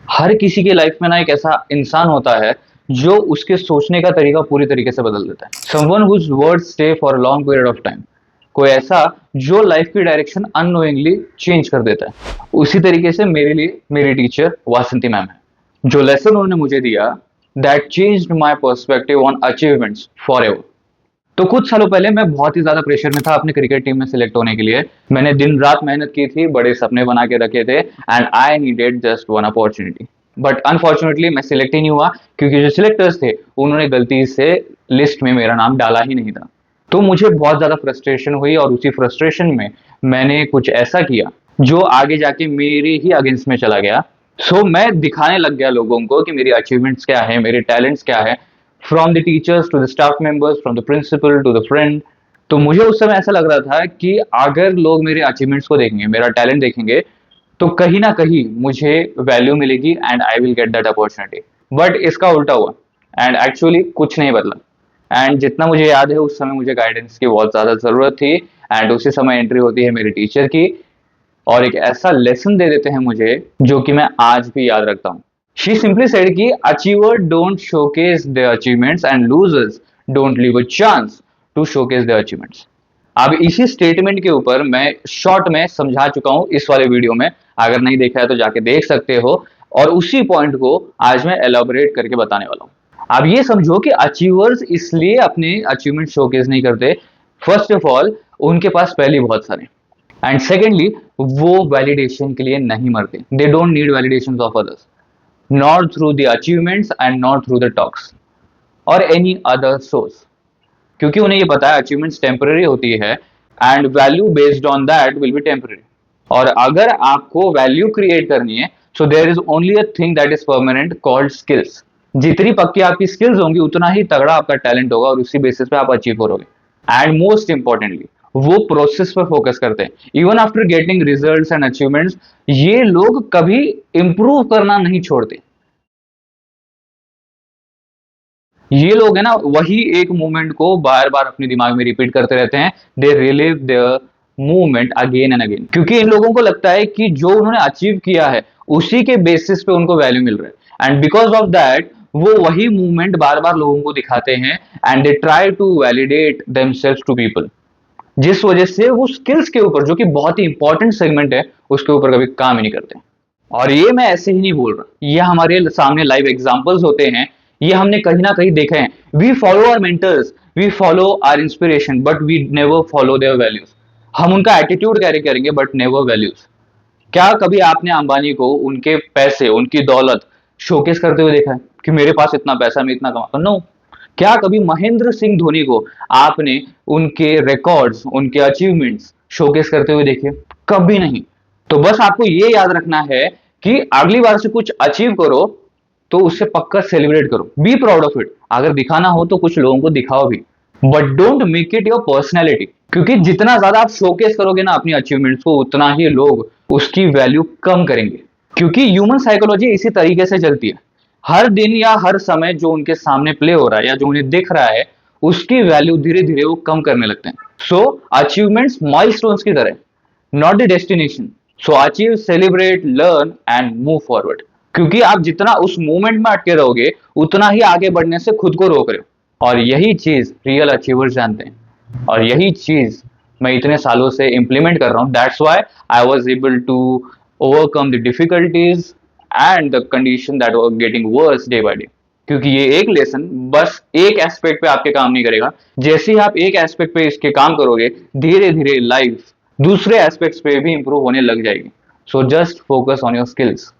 हर किसी के लाइफ में ना एक ऐसा इंसान होता है जो उसके सोचने का तरीका पूरी तरीके से बदल देता है। Someone whose words stay for a long period of time. कोई ऐसा जो लाइफ की डायरेक्शन अननोइंगली चेंज कर देता है। उसी तरीके से मेरे लिए मेरी टीचर वासंती मैम है। जो लेसन उन्होंने मुझे दिया, that changed my perspective on achievements for ever. तो कुछ सालों पहले मैं बहुत ही ज्यादा प्रेशर में था अपनी क्रिकेट टीम में सिलेक्ट होने के लिए। मैंने दिन रात मेहनत की थी, बड़े सपने बना के रखे थे, and I needed just one opportunity. But unfortunately मैं सिलेक्ट ही नहीं हुआ, क्योंकि जो सिलेक्टर्स थे उन्होंने गलती से लिस्ट में मेरा नाम डाला ही नहीं था। तो मुझे बहुत ज्यादा फ्रस्ट्रेशन हुई, और उसी फ्रस्ट्रेशन में मैंने कुछ ऐसा किया जो आगे जाके मेरे ही अगेंस्ट में चला गया। मैं दिखाने लग गया लोगों को कि मेरी अचीवमेंट्स क्या है, मेरे टैलेंट्स क्या है, from the teachers to the staff members, from the principal to the friend. तो मुझे उस समय ऐसा लग रहा था कि अगर लोग मेरे अचीवमेंट्स को देखेंगे, मेरा टैलेंट देखेंगे, तो कहीं ना कहीं मुझे वैल्यू मिलेगी and I will get that opportunity. But इसका उल्टा हुआ, एंड एक्चुअली कुछ नहीं बदला। एंड जितना मुझे याद है, उस समय मुझे गाइडेंस की बहुत ज्यादा जरूरत थी, एंड उसी समय एंट्री होती है मेरी टीचर की, और एक ऐसा लेसन दे देते हैं मुझे जो कि मैं आज भी याद रखता हूँ। शी सिंपली सेड कि achiever don't showcase their achievements and losers don't leave a chance to showcase their achievements. अब इसी स्टेटमेंट के ऊपर मैं शॉर्ट में समझा चुका हूं इस वाले वीडियो में। अगर नहीं देखा है तो जाके देख सकते हो, और उसी पॉइंट को आज मैं एलाबोरेट करके बताने वाला हूं। अब ये समझो कि अचीवर्स इसलिए अपने अचीवमेंट शोकेस नहीं करते। फर्स्ट ऑफ ऑल, उनके पास पहले बहुत सारे, एंड सेकेंडली, वो वैलिडेशन के लिए नहीं मरते। They don't need validation of others, not through the achievements and not through the talks और एनी अदर सोर्स। क्योंकि उन्हें ये पता है अचीवमेंट्स टेम्पररी होती है, and value based on that will be temporary. और अगर आपको वैल्यू क्रिएट करनी है, so there is only a thing that is permanent called skills. जितनी पक्की आपकी स्किल्स होंगी, उतना ही तगड़ा आपका टैलेंट होगा, और उसी बेसिस पे आप अचीव करोगे। एंड मोस्ट इंपॉर्टेंटली, वो प्रोसेस पर फोकस करते हैं। Even after getting results and achievements, ये लोग कभी इंप्रूव करना नहीं छोड़ते। ये लोग है ना, वही एक मूवमेंट को बार बार अपने दिमाग में रिपीट करते रहते हैं। They relieve their movement again and again, क्योंकि इन लोगों को लगता है कि जो उन्होंने अचीव किया है उसी के बेसिस पे उनको वैल्यू मिल रहा है, एंड बिकॉज ऑफ दैट वो वही मूवमेंट बार बार लोगों को दिखाते हैं, and they try to validate themselves to people. जिस वजह से वो स्किल्स के ऊपर, जो कि बहुत ही इंपॉर्टेंट सेगमेंट है, उसके ऊपर कभी काम ही नहीं करते। और ये मैं ऐसे ही नहीं बोल रहा, ये हमारे सामने लाइव एग्जांपल्स होते हैं। ये हमने कहीं ना कहीं देखा है। We follow our mentors, we follow our inspiration, but we never follow their values. हम उनका एटीट्यूड कैरी करेंगे बट नेवर वैल्यूज। क्या कभी आपने अंबानी को उनके पैसे, उनकी दौलत शोकेस करते हुए देखा है कि मेरे पास इतना पैसा, मैं इतना कमाता हूं? नो। क्या कभी महेंद्र सिंह धोनी को आपने उनके रिकॉर्ड्स, उनके अचीवमेंट्स शोकेस करते हुए देखे? कभी नहीं। तो बस आपको ये याद रखना है कि अगली बार से कुछ अचीव करो तो उससे पक्का सेलिब्रेट करो, बी प्राउड ऑफ इट। अगर दिखाना हो तो कुछ लोगों को दिखाओ भी, but don't make it your personality. क्योंकि जितना ज्यादा आप शोकेस करोगे ना अपनी अचीवमेंट्स को, उतना ही लोग उसकी वैल्यू कम करेंगे। क्योंकि ह्यूमन साइकोलॉजी इसी तरीके से चलती है। हर दिन या हर समय जो उनके सामने प्ले हो रहा है या जो उन्हें दिख रहा है, उसकी वैल्यू धीरे धीरे वो कम करने लगते हैं। सो अचीवमेंट्स माइलस्टोन्स की तरह, not the destination. So achieve, celebrate, learn and move forward. क्योंकि आप जितना उस मोमेंट में अटके रहोगे, उतना ही आगे बढ़ने से खुद को रोक रहे हो। और यही चीज रियल अचीवर्स जानते हैं, और यही चीज मैं इतने सालों से इंप्लीमेंट कर रहा हूं। That's why I was able to overcome the difficulties and the condition that were getting worse day by day. क्योंकि ये एक लेसन बस एक एस्पेक्ट पे आपके काम नहीं करेगा। जैसे ही आप एक एस्पेक्ट पे इसके काम करोगे, धीरे धीरे लाइफ दूसरे एस्पेक्ट्स पे भी इंप्रूव होने लग जाएगी। So just focus on your skills.